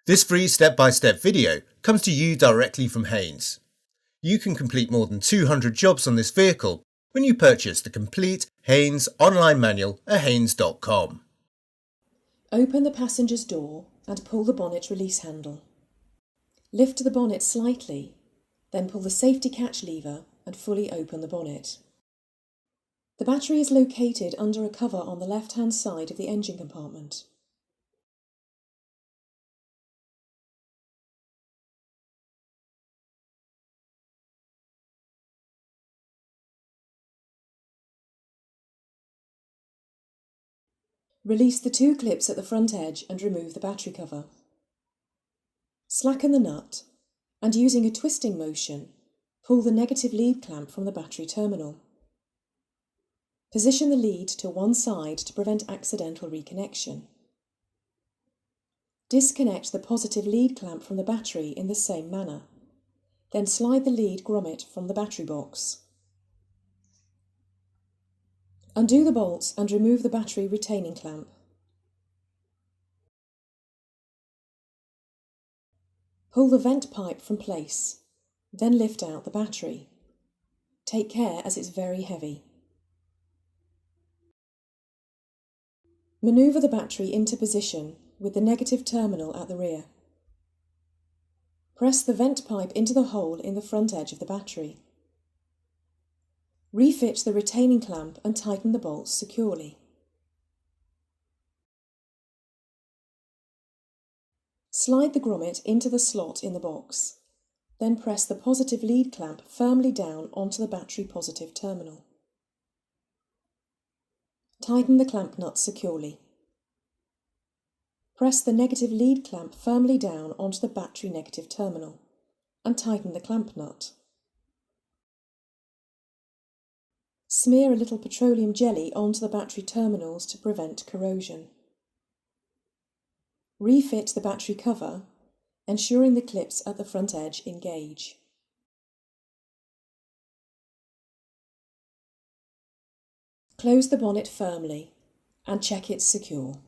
This free step-by-step video comes to you directly from Haynes. You can complete more than 200 jobs on this vehicle when you purchase the complete Haynes online manual at haynes.com. Open the passenger's door and pull the bonnet release handle. Lift the bonnet slightly, then pull the safety catch lever and fully open the bonnet. The battery is located under a cover on the left-hand side of the engine compartment. Release the two clips at the front edge and remove the battery cover. Slacken the nut and, using a twisting motion, pull the negative lead clamp from the battery terminal. Position the lead to one side to prevent accidental reconnection. Disconnect the positive lead clamp from the battery in the same manner. Then slide the lead grommet from the battery box. Undo the bolts and remove the battery retaining clamp. Pull the vent pipe from place, then lift out the battery. Take care as it's very heavy. Manoeuvre the battery into position with the negative terminal at the rear. Press the vent pipe into the hole in the front edge of the battery. Refit the retaining clamp and tighten the bolts securely. Slide the grommet into the slot in the box, then press the positive lead clamp firmly down onto the battery positive terminal. Tighten the clamp nut securely. Press the negative lead clamp firmly down onto the battery negative terminal and tighten the clamp nut. Smear a little petroleum jelly onto the battery terminals to prevent corrosion. Refit the battery cover, ensuring the clips at the front edge engage. Close the bonnet firmly and check it's secure.